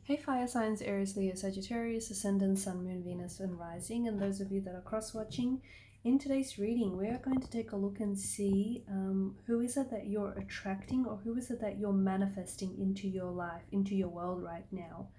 Hey fire signs, Aries, Leo, Sagittarius, Ascendant, Sun, Moon, Venus and Rising, and those of you that are cross-watching. In today's reading, we are going to take a look and see who is it that you're attracting, or who is it that you're manifesting into your life, into your world right now.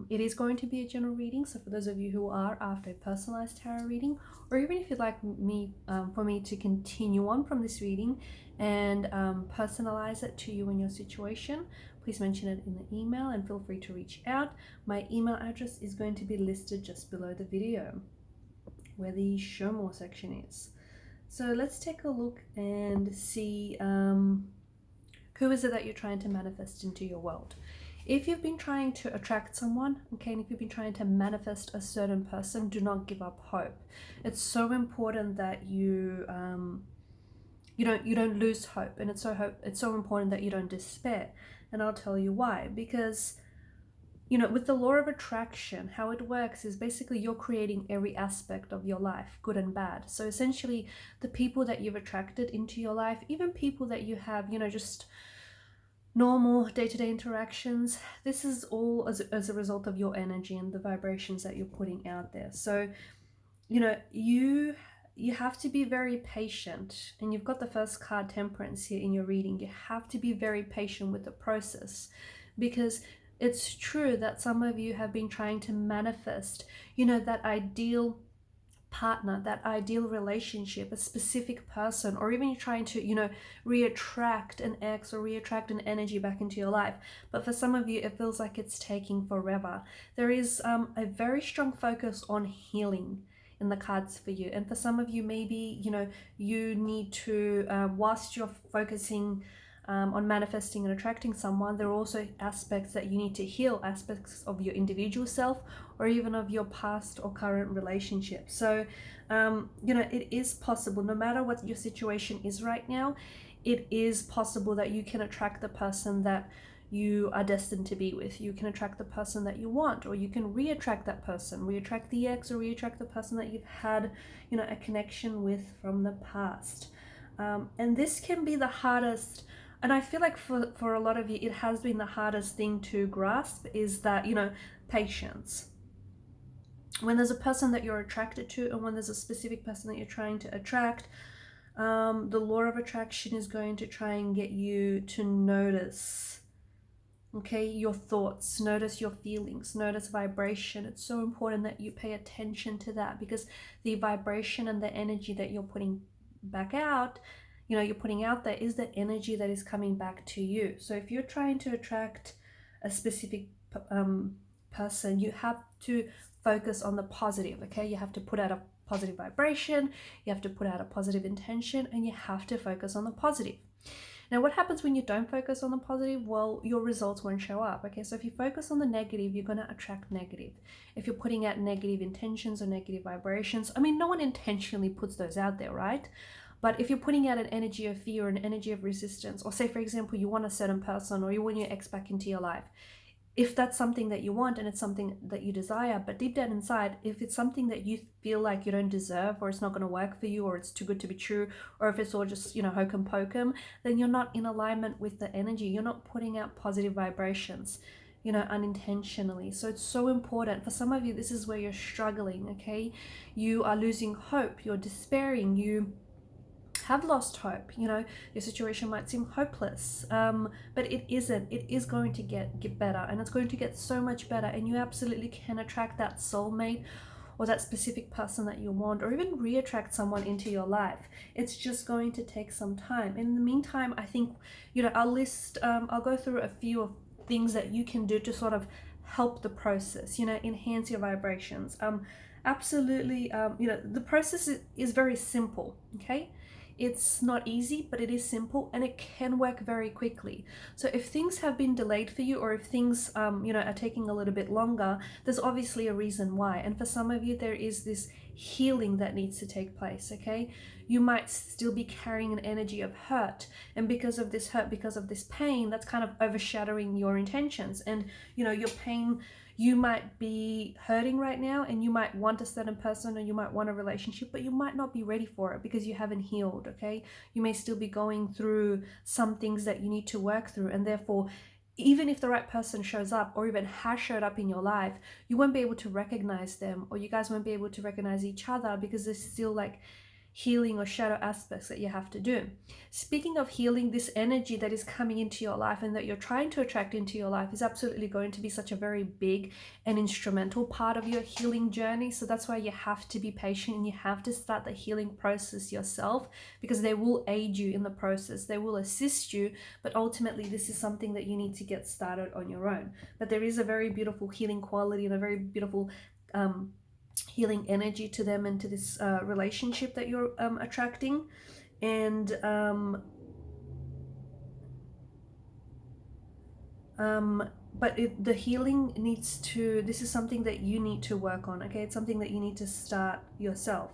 It is going to be a general reading, so for those of you who are after a personalized tarot reading, or even if you'd like me for me to continue on from this reading and personalize it to you and your situation, please mention it in the email and feel free to reach out. My email address is going to be listed just below the video where the show more section is. So let's take a look and see who is it that you're trying to manifest into your world. If you've been trying to attract someone, okay, and if you've been trying to manifest a certain person, do not give up hope. It's so important that you don't lose hope, and it's so important that you don't despair. And I'll tell you why. Because with the law of attraction, how it works is basically you're creating every aspect of your life, good and bad. So essentially, the people that you've attracted into your life, even people that you have, just normal day-to-day interactions, this is all as a result of your energy and the vibrations that you're putting out there. So you have to be very patient, and you've got the first card, Temperance, here in your reading. You have to be very patient with the process, because it's true that some of you have been trying to manifest that ideal partner, that ideal relationship, a specific person, or even you're trying to reattract an ex or reattract an energy back into your life. But for some of you, it feels like it's taking forever. There is a very strong focus on healing in the cards for you, and for some of you, maybe you need to whilst you're focusing on manifesting and attracting someone, there are also aspects that you need to heal, aspects of your individual self or even of your past or current relationship. So it is possible, no matter what your situation is right now, it is possible that you can attract the person that you are destined to be with. You can attract the person that you want, or you can re-attract that person, re-attract the ex, or re-attract the person that you've had a connection with from the past. And this can be the hardest, and I feel like for a lot of you, it has been the hardest thing to grasp, is that, patience. When there's a person that you're attracted to, and when there's a specific person that you're trying to attract, the law of attraction is going to try and get you to notice, okay, your thoughts, notice your feelings, notice vibration. It's so important that you pay attention to that, because the vibration and the energy that you're putting back out, you're putting out there, is the energy that is coming back to you. So if you're trying to attract a specific person, you have to focus on the positive, okay? You have to put out a positive vibration, you have to put out a positive intention, and you have to focus on the positive. Now, what happens when you don't focus on the positive? Well, your results won't show up, okay? So if you focus on the negative, you're going to attract negative. If you're putting out negative intentions or negative vibrations, I mean, no one intentionally puts those out there, right? But if you're putting out an energy of fear or an energy of resistance, or say, for example, you want a certain person, or you want your ex back into your life, if that's something that you want and it's something that you desire, but deep down inside, if it's something that you feel like you don't deserve, or it's not going to work for you, or it's too good to be true, or if it's all just, hokum pokum, then you're not in alignment with the energy. You're not putting out positive vibrations, unintentionally. So it's so important. For some of you, this is where you're struggling, okay? You are losing hope, you're despairing, you have lost hope, your situation might seem hopeless, but it isn't. It is going to get better, and it's going to get so much better, and you absolutely can attract that soulmate or that specific person that you want, or even re-attract someone into your life. It's just going to take some time. In the meantime, I think I'll go through a few of things that you can do to sort of help the process, enhance your vibrations. Absolutely, the process is very simple, okay? It's not easy, but it is simple, and it can work very quickly. So if things have been delayed for you, or if things are taking a little bit longer, there's obviously a reason why. And for some of you, there is this healing that needs to take place, okay? You might still be carrying an energy of hurt, and because of this hurt, because of this pain, that's kind of overshadowing your intentions. And your pain, you might be hurting right now, and you might want a certain person, or you might want a relationship, but you might not be ready for it because you haven't healed, okay? You may still be going through some things that you need to work through, and therefore even if the right person shows up or even has showed up in your life, you won't be able to recognize them, or you guys won't be able to recognize each other because there's still like healing or shadow aspects that you have to do. Speaking of healing, this energy that is coming into your life and that you're trying to attract into your life is absolutely going to be such a very big and instrumental part of your healing journey. So that's why you have to be patient and you have to start the healing process yourself, because they will aid you in the process. They will assist you, but ultimately this is something that you need to get started on your own. But there is a very beautiful healing quality and a very beautiful healing energy to them and to this relationship that you're attracting. And but the healing needs to, this is something that you need to work on, okay? It's something that you need to start yourself.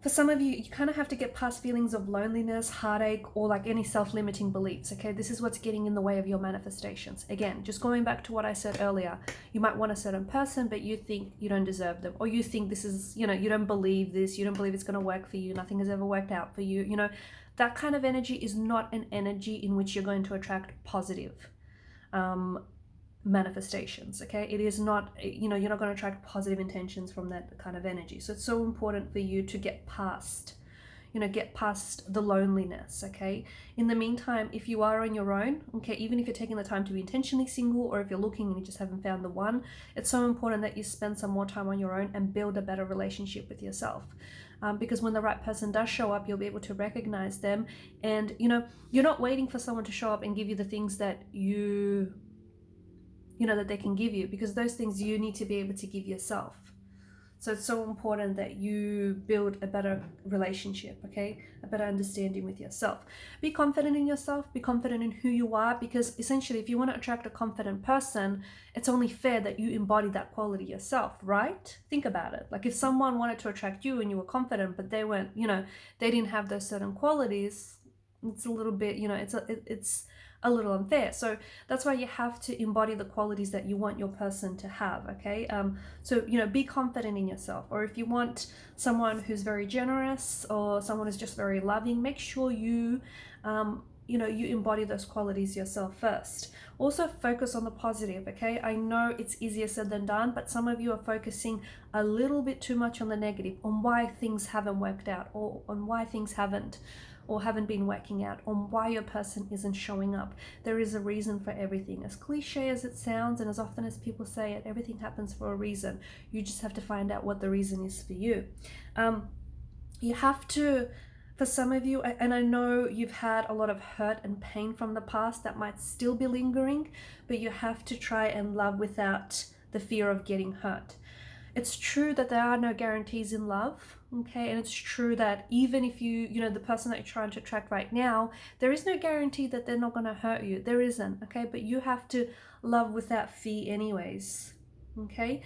For some of you, you kind of have to get past feelings of loneliness, heartache, or like any self-limiting beliefs, okay? This is what's getting in the way of your manifestations. Again, just going back to what I said earlier, you might want a certain person, but you think you don't deserve them, or you think this is, you know, you don't believe this, you don't believe it's going to work for you, nothing has ever worked out for you, you know. That kind of energy is not an energy in which you're going to attract positive manifestations, okay? It is not, you know, you're not going to attract positive intentions from that kind of energy. So it's so important for you to get past, you know, get past the loneliness, okay? In the meantime, if you are on your own, okay, even if you're taking the time to be intentionally single, or if you're looking and you just haven't found the one, it's so important that you spend some more time on your own and build a better relationship with yourself. Because when the right person does show up, you'll be able to recognize them. And, you know, you're not waiting for someone to show up and give you the things that you know, that they can give you, because those things you need to be able to give yourself. So it's so important that you build a better relationship, okay? A better understanding with yourself. Be confident in yourself, be confident in who you are, because essentially if you want to attract a confident person, it's only fair that you embody that quality yourself, right? Think about it. Like if someone wanted to attract you and you were confident, but they weren't, you know, they didn't have those certain qualities, it's a little bit, you know, it's a little unfair. So that's why you have to embody the qualities that you want your person to have, okay? So, you know, be confident in yourself. Or if you want someone who's very generous or someone who's just very loving, make sure you, you know, you embody those qualities yourself first. Also focus on the positive, okay? I know it's easier said than done, but some of you are focusing a little bit too much on the negative, on why things haven't worked out, or on why things haven't been working out, on why your person isn't showing up. There is a reason for everything. As cliche as it sounds, and as often as people say it, everything happens for a reason. You just have to find out what the reason is for you. You have to, for some of you, and I know you've had a lot of hurt and pain from the past that might still be lingering, but you have to try and love without the fear of getting hurt. It's true that there are no guarantees in love, okay? And it's true that even if you know, the person that you're trying to attract right now, there is no guarantee that they're not going to hurt you. There isn't, okay? But you have to love without fear anyways, okay?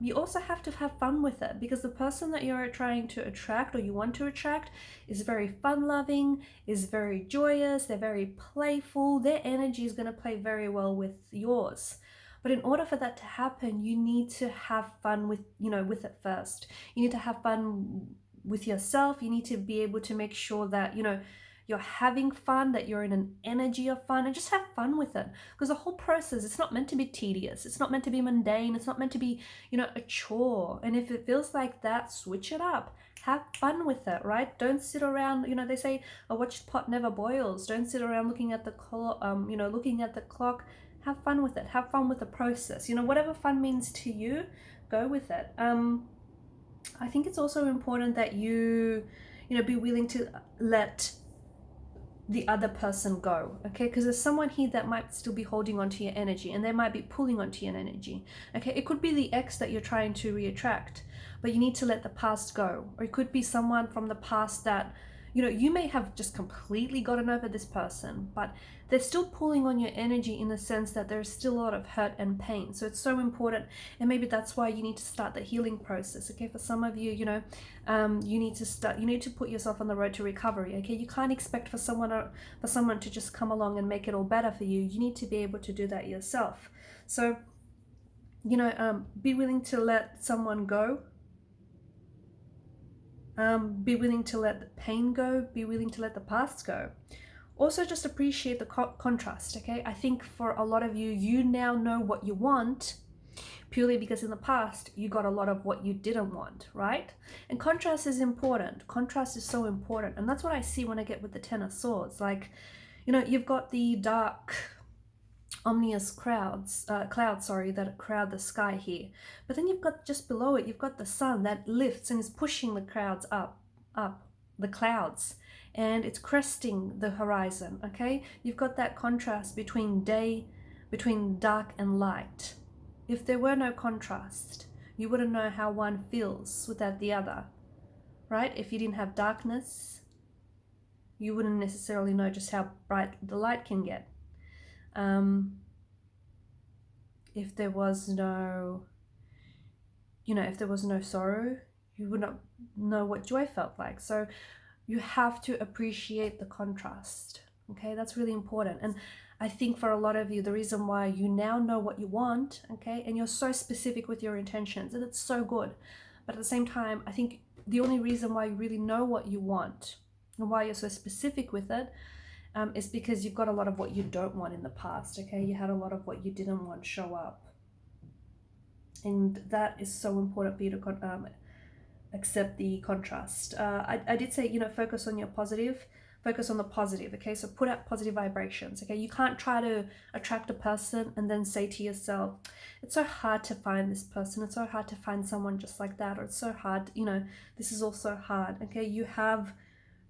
You also have to have fun with it, because the person that you're trying to attract, or you want to attract, is very fun-loving, is very joyous, they're very playful. Their energy is going to play very well with yours. But in order for that to happen, you need to have fun with, you know, with it first. You need to have fun with yourself. You need to be able to make sure that, you know, you're having fun, that you're in an energy of fun, and just have fun with it. Because the whole process, it's not meant to be tedious. It's not meant to be mundane. It's not meant to be, you know, a chore. And if it feels like that, switch it up. Have fun with it, right? Don't sit around, you know, they say a watched pot never boils. Don't sit around looking at the you know, looking at the clock. Have fun with it. Have fun with the process. You know, whatever fun means to you, go with it. I think it's also important that you know, be willing to let the other person go, okay? Because there's someone here that might still be holding on to your energy, and they might be pulling onto your energy, okay? It could be the ex that you're trying to reattract, but you need to let the past go. Or it could be someone from the past that, you know, you may have just completely gotten over this person, but they're still pulling on your energy in the sense that there's still a lot of hurt and pain. So it's so important, and maybe that's why you need to start the healing process, okay? For some of you, you know, you need to put yourself on the road to recovery, okay? You can't expect for someone to just come along and make it all better for you. You need to be able to do that yourself. So, you know, be willing to let someone go. Be willing to let the pain go. Be willing to let the past go. Also, just appreciate the contrast, okay? I think for a lot of you, you now know what you want purely because in the past you got a lot of what you didn't want, right? And contrast is important. Contrast is so important. And that's what I see when I get with the Ten of Swords. Like, you know, you've got the dark ominous clouds that crowd the sky here, but then you've got just below it, you've got the sun that lifts and is pushing the clouds up the clouds, and it's cresting the horizon. Okay, you've got that contrast between dark and light. If there were no contrast, you wouldn't know how one feels without the other, right? If you didn't have darkness, you wouldn't necessarily know just how bright the light can get. If there was no, if there was no sorrow, you would not know what joy felt like. So you have to appreciate the contrast. Okay, that's really important. And I think for a lot of you, the reason why you now know what you want, okay, and you're so specific with your intentions, and it's so good. But at the same time, I think the only reason why you really know what you want and why you're so specific with it is because you've got a lot of what you don't want in the past, okay? You had a lot of what you didn't want show up. And that is so important for you to accept the contrast. I did say, focus on your positive, focus on the positive, okay? So put out positive vibrations, okay? You can't try to attract a person and then say to yourself, it's so hard to find this person, it's so hard to find someone just like that, or it's so hard, this is also hard, okay?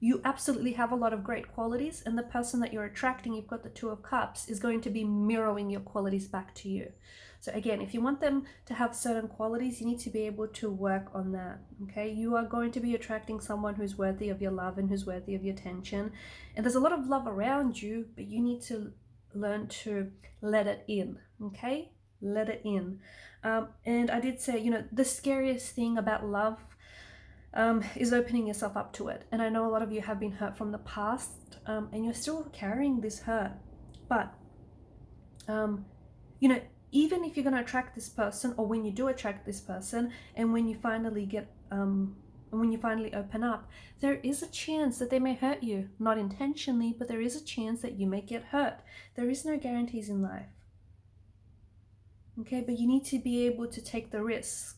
You absolutely have a lot of great qualities, and the person that you're attracting, you've got the Two of Cups, is going to be mirroring your qualities back to you. So again, if you want them to have certain qualities, you need to be able to work on that, okay? You are going to be attracting someone who's worthy of your love and who's worthy of your attention. And there's a lot of love around you, but you need to learn to let it in, okay? Let it in. And I did say, the scariest thing about love is opening yourself up to it. And I know a lot of you have been hurt from the past, and you're still carrying this hurt. But, even if you're going to attract this person, or when you do attract this person, and when you finally open up, there is a chance that they may hurt you. Not intentionally, but there is a chance that you may get hurt. There is no guarantees in life. Okay, but you need to be able to take the risk.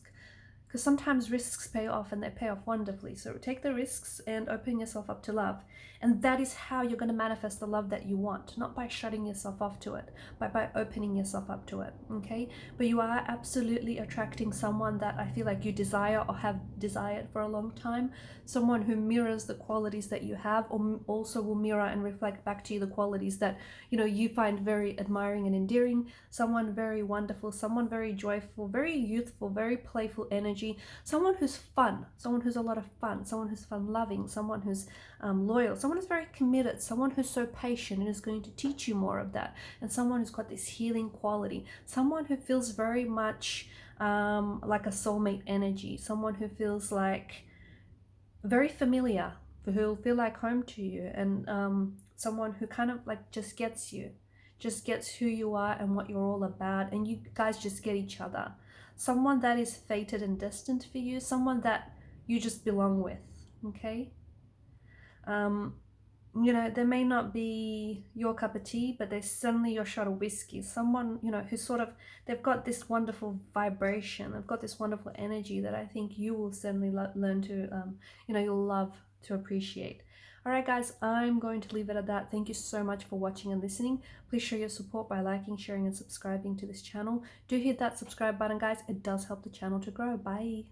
Because sometimes risks pay off, and they pay off wonderfully. So take the risks and open yourself up to love. And that is how you're going to manifest the love that you want. Not by shutting yourself off to it, but by opening yourself up to it. Okay? But you are absolutely attracting someone that I feel like you desire or have desired for a long time. Someone who mirrors the qualities that you have, or also will mirror and reflect back to you the qualities that, you find very admiring and endearing. Someone very wonderful, someone very joyful, very youthful, very playful energy. Someone who's fun, someone who's a lot of fun, someone who's fun-loving, someone who's loyal, someone who's very committed, someone who's so patient and is going to teach you more of that, and someone who's got this healing quality, someone who feels very much like a soulmate energy, someone who feels like very familiar, who'll feel like home to you, and someone who kind of like just gets you, just gets who you are and what you're all about, and you guys just get each other. Someone that is fated and destined for you, someone that you just belong with, okay? They may not be your cup of tea, but they're certainly your shot of whiskey. Someone, who's sort of, they've got this wonderful vibration, they've got this wonderful energy that I think you will certainly learn to, you'll love to appreciate. All right, guys, I'm going to leave it at that. Thank you so much for watching and listening. Please show your support by liking, sharing, and subscribing to this channel. Do hit that subscribe button, guys. It does help the channel to grow. Bye.